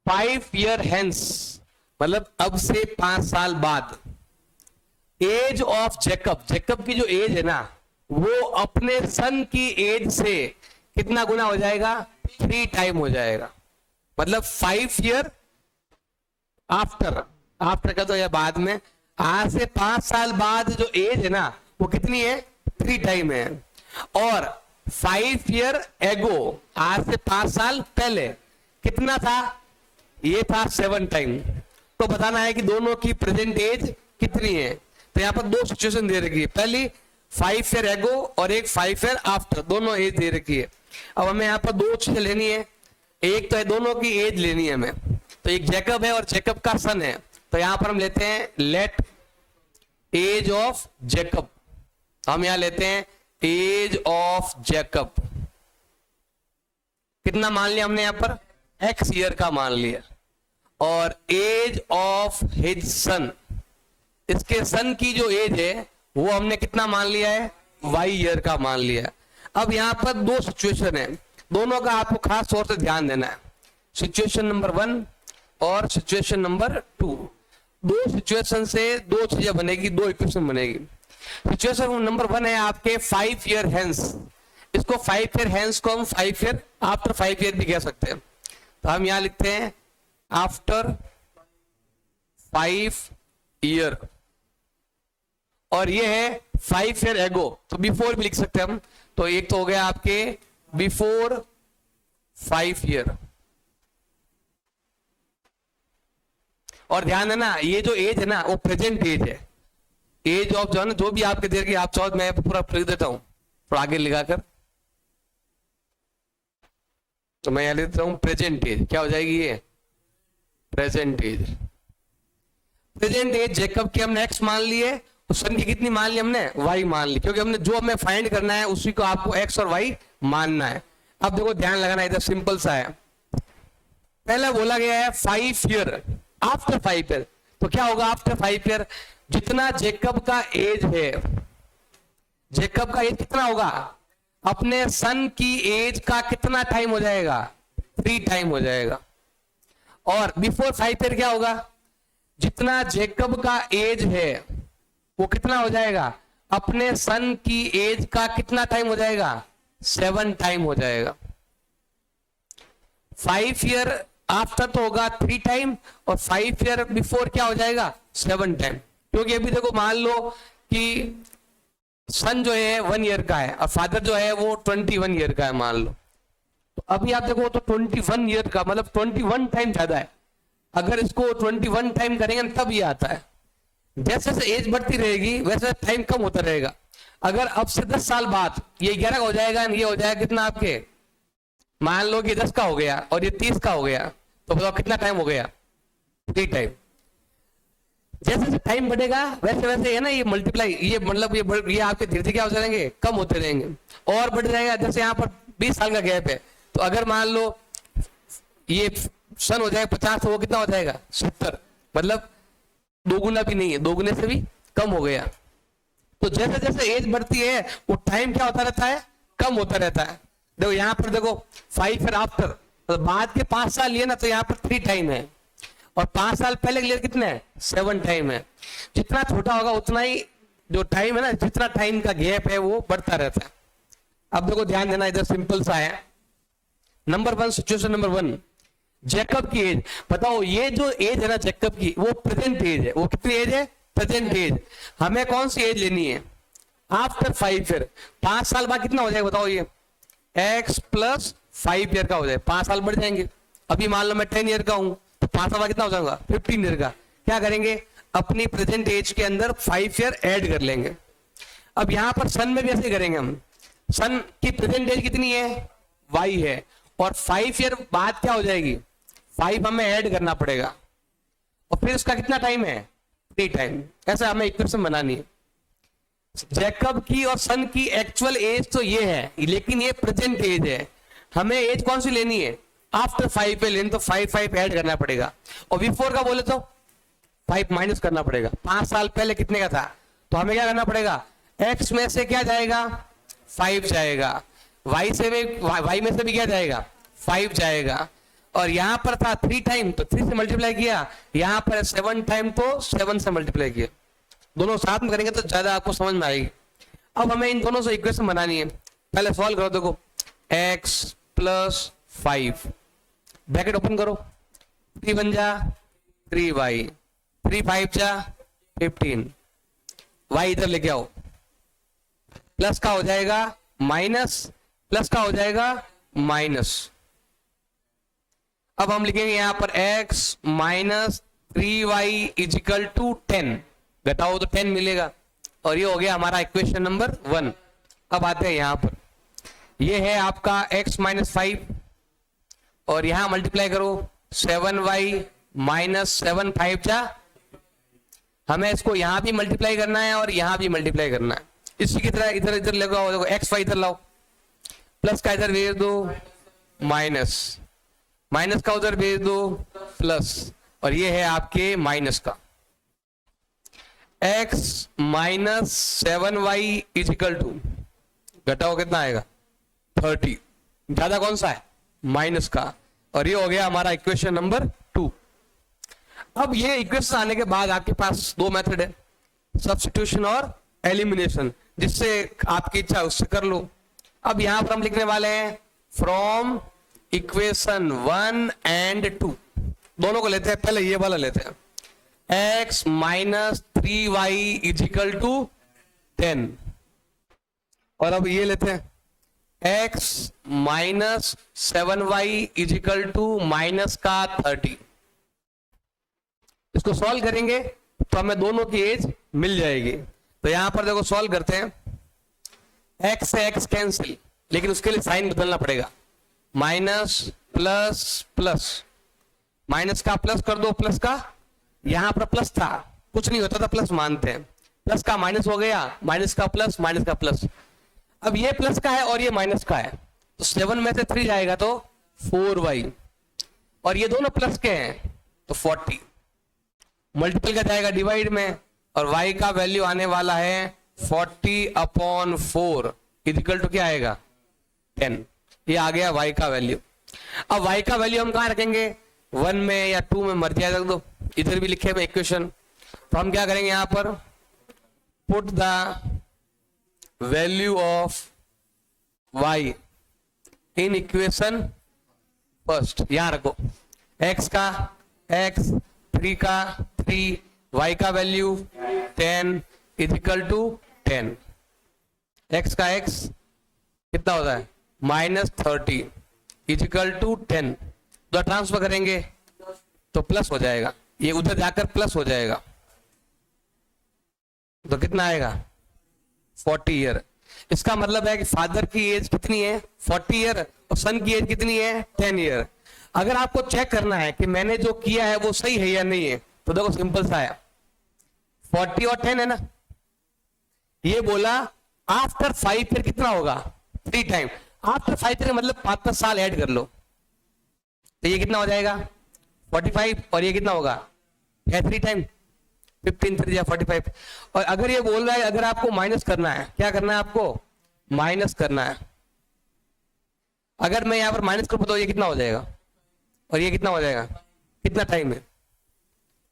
5 year hence, मतलब अब से 5 साल बाद, एज ऑफ जेकब, जेकब की जो एज है ना वो अपने सन की एज से कितना गुना हो जाएगा, 3 टाइम हो जाएगा। मतलब 5 ईयर आफ्टर, आफ्टर का तो या बाद में, आज से 5 साल बाद जो एज है ना वो कितनी है, 3 टाइम है। और 5 ईयर एगो, आज से 5 साल पहले कितना था, ये था 7 टाइम। तो बताना है कि दोनों की प्रेजेंट एज कितनी है। तो यहां पर 2 सिचुएशन दे रखी है, पहली 5 ईयर एगो और एक 5 ईयर आफ्टर, दोनों एज दे रखी है। अब हमें यहाँ पर 2 चीजें लेनी है, एक तो है दोनों की एज लेनी है हमें। तो एक जैकब है और जैकब का सन है, तो यहां पर हम लेते हैं लेट एज ऑफ जैकब, हम यहां लेते हैं एज ऑफ जैकब। कितना मान लिया हमने यहां पर, एक्स ईयर का मान लिया। और एज ऑफ हिज सन, इसके सन की जो एज है वो हमने कितना मान लिया है, वाई ईयर का मान लिया। अब यहां पर 2 सिचुएशन है, दोनों का आपको खास तौर से ध्यान देना है, सिचुएशन नंबर 1 और सिचुएशन नंबर 2। 2 सिचुएशन से 2 चीजें बनेगी, 2 इक्वेशन बनेगी। सिचुएशन नंबर 1 है आपके 5 ईयर हेंस, इसको 5 ईयर हेंस को हम 5 ईयर आफ्टर 5 ईयर भी कह सकते हैं। तो हम यहां लिखते हैं आफ्टर 5 ईयर, और ये है 5 ईयर एगो, तो बिफोर भी लिख सकते हैं हम। तो एक तो हो गया आपके बिफोर 5 ईयर। और ध्यान देना ये जो एज है ना वो प्रेजेंट एज है, एज ऑफ जो है ना, जो भी आपके देर की, आप चाहो मैं पूरा लिख देता हूं थोड़ा आगे लगाकर। तो मैं यहां लिख देता हूं प्रेजेंट एज, क्या हो जाएगी ये, present age. Present age Jacob की हमने एक्स मान ली है, सन की कितनी मान ली हमने, वाई मान ली, क्योंकि हमने जो हमें फाइंड करना है उसी को आपको एक्स और वाई मानना है। अब देखो ध्यान लगाना, इधर सिंपल सा है, पहले बोला गया है 5 ईयर आफ्टर 5 ईयर, तो क्या होगा आफ्टर 5 ईयर, जितना जेकब का एज है, जेकब का एज कितना होगा, अपने सन की एज का कितना टाइम हो जाएगा, 3 टाइम हो जाएगा। और बिफोर 5 ईयर क्या होगा, जितना जेकब का एज है वो कितना हो जाएगा, अपने सन की एज का कितना टाइम हो जाएगा, 7 टाइम हो जाएगा। 5 ईयर आफ्टर तो होगा 3 टाइम, और 5 ईयर बिफोर क्या हो जाएगा, 7 टाइम। क्योंकि अभी देखो मान लो कि सन जो है 1 ईयर का है और फादर जो है वो 21 ईयर का है मान लो, तो अभी आप देखो तो 21 ईयर का मतलब 21 टाइम ज्यादा है। अगर इसको 21 टाइम करेंगे तब ये आता है। जैसे जैसे एज बढ़ती रहेगी वैसे टाइम कम होता रहेगा। अगर अब से 10 साल बाद ये 11 का हो जाएगा, ये हो जाएगा कितना आपके, मान लो कि 10 का हो गया और ये 30 का हो गया, तो बताओ कितना टाइम हो गया, 3 टाइम। जैसे जैसे टाइम बढ़ेगा वैसे वैसे है ना ये मल्टीप्लाई, ये मतलब ये आपके धीरे धीरे क्या होते रहेंगे, कम होते रहेंगे और बढ़ जाएगा। जैसे यहाँ पर 20 साल का गैप है, तो अगर मान लो ये सन हो जाएगा 50, तो वो कितना हो जाएगा 70, मतलब 2 गुना भी नहीं है, 2 गुने से भी कम हो गया। तो जैसे जैसे एज बढ़ती है वो टाइम क्या होता रहता है, कम होता रहता है। देखो यहाँ पर देखो 5 ईयर आफ्टर, तो बाद के 5 साल लिए ना, तो यहाँ पर 3 टाइम है, और 5 साल पहले के लिए कितने है, 7 टाइम है। जितना छोटा होगा उतना ही जो टाइम है ना, जितना टाइम का गैप है वो बढ़ता रहता है। अब देखो ध्यान देना, इधर सिंपल सा है। नंबर 1, सिचुएशन नंबर 1, जैकब की एज बताओ, ये जो एज है ना जैकब की वो प्रेजेंट एज है। वो कितनी एज है, प्रेजेंट एज। हमें कौन सी एज लेनी है, आफ्टर 5 ईयर। 5 साल बाद कितना हो जाएगा बताओ, ये x प्लस 5 ईयर का हो जाए, 5 साल बढ़ जाएंगे। अभी मान लो मैं 10 ईयर का हूं, तो 5 साल बाद कितना हो जाऊंगा, 15 ईयर का। क्या करेंगे, अपनी प्रेजेंट एज के अंदर 5 ईयर ऐड कर लेंगे। अब यहां पर सन में भी ऐसे करेंगे हम, सन की प्रेजेंट एज कितनी है, y है, और 5 ईयर बाद क्या हो जाएगी, 5 हमें ऐड करना पड़ेगा, और फिर उसका कितना टाइम है, 3 टाइम। ऐसा हमें इक्वेशन बनानी है। जैकब की और सन की एक्चुअल एज तो ये है, लेकिन ये प्रेजेंट एज है। हमें एज कौन सी लेनी है, आफ्टर 5 पे लेनी, तो 5 ऐड करना पड़ेगा। और बिफोर का बोले तो 5 माइनस करना पड़ेगा। 5 साल पहले कितने का था, तो हमें क्या करना पड़ेगा, x में से क्या जाएगा, 5 जाएगा, y में से भी क्या जाएगा, 5 जाएगा, और यहां पर था 3 टाइम तो 3 से मल्टीप्लाई किया, यहां पर 7 टाइम तो 7 से मल्टीप्लाई किया। दोनों साथ में करेंगे तो ज्यादा आपको समझ में आएगी। अब हमें इन दोनों से इक्वेशन बनानी है। पहले सॉल्व करो, देखो x प्लस 5 ब्रैकेट ओपन करो, 3 बन जा 3y, 3 5 जा 15, y इधर लेके आओ, प्लस का हो जाएगा माइनस, प्लस का हो जाएगा माइनस। अब हम लिखेंगे यहां पर x minus 3y is equal to 10, घटाओ तो 10 मिलेगा, और ये हो गया हमारा इक्वेशन नंबर 1। अब आते हैं यहां पर, ये है आपका x माइनस 5 और यहां मल्टीप्लाई करो 7y माइनस 7 5 जा, हमें इसको यहां भी मल्टीप्लाई करना है और यहां भी मल्टीप्लाई करना है। इसी की तरह इधर इधर लगाओ, देखो एक्स वाई इधर लाओ, प्लस का इधर भेज दो माइनस, माइनस का उधर भेज दो प्लस, और ये है आपके माइनस का x minus 7y equal to, घटाओ कितना आएगा 30, ज्यादा कौन सा है माइनस का, और ये हो गया हमारा इक्वेशन नंबर 2। अब ये इक्वेशन आने के बाद आपके पास दो मेथड है, सब्स्टिट्यूशन और एलिमिनेशन, जिससे आपकी इच्छा उससे कर लो। अब यहां पर हम लिखने वाले हैं फ्रॉम इक्वेशन 1 एंड 2, दोनों को लेते हैं, पहले ये वाला लेते हैं, x minus 3y is equal to 10, और अब ये लेते हैं x minus 7y equal to minus का 30। इसको सॉल्व करेंगे तो हमें दोनों की एज मिल जाएगी। तो यहां पर देखो सॉल्व करते हैं, x से x कैंसिल, लेकिन उसके लिए साइन बदलना पड़ेगा, माइनस प्लस प्लस, माइनस का प्लस कर दो, प्लस का यहां पर प्लस था, कुछ नहीं होता था, प्लस मानते हैं, प्लस का माइनस हो गया, माइनस का प्लस, माइनस का प्लस। अब ये प्लस का है और ये माइनस का है, तो 7 में से 3 जाएगा तो 4y, और ये दोनों प्लस के हैं तो 40, मल्टीपल का जाएगा डिवाइड में, और y का वैल्यू आने वाला है 40/4 इक्वल टू क्या आएगा 10। ये आ गया y का वैल्यू। अब y का वैल्यू हम कहां रखेंगे, 1 में या 2 में मर्जी रख दो, इधर भी लिखे हुए इक्वेशन। तो हम क्या करेंगे यहां पर, put the value of y in equation first, यहां रखो x का x, 3 का 3, y का वैल्यू 10 इजिकल टू 10, x का x कितना होता है माइनस 30 इजिकल टू 10, तो ट्रांसफर करेंगे तो प्लस हो जाएगा, ये उधर जाकर प्लस हो जाएगा, तो कितना आएगा 40 ईयर। इसका मतलब है कि फादर की एज कितनी है 40 ईयर और सन की एज कितनी है 10 ईयर। अगर आपको चेक करना है कि मैंने जो किया है वो सही है या नहीं है, तो देखो सिंपल सा है, 40 और 10 है ना, ये बोला आफ्टर 5 ईयर कितना होगा 3 टाइम, आफ्टर 5 ईयर मतलब 5 साल ऐड कर लो, तो ये कितना हो जाएगा 45, और ये कितना होगा 3 टाइम 15 3 या 45। और अगर ये बोल रहा है अगर आपको माइनस करना है, क्या करना है आपको माइनस करना है, अगर मैं यहां पर माइनस करूं तो ये कितना हो जाएगा, और ये कितना हो जाएगा, कितना टाइम है,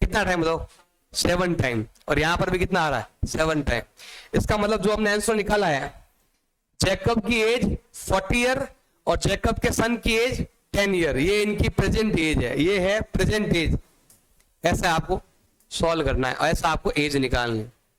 कितना टाइम बताओ 7 टाइम, और यहां पर भी कितना आ रहा है 7 टाइम। इसका मतलब जो हमने आंसर निकाला है, जैकब की एज 40 ईयर और जैकब के सन की एज 10 ईयर, ये इनकी प्रेजेंट एज है, ये है प्रेजेंट एज। ऐसा आपको सॉल्व करना है, ऐसा आपको एज निकालनी है।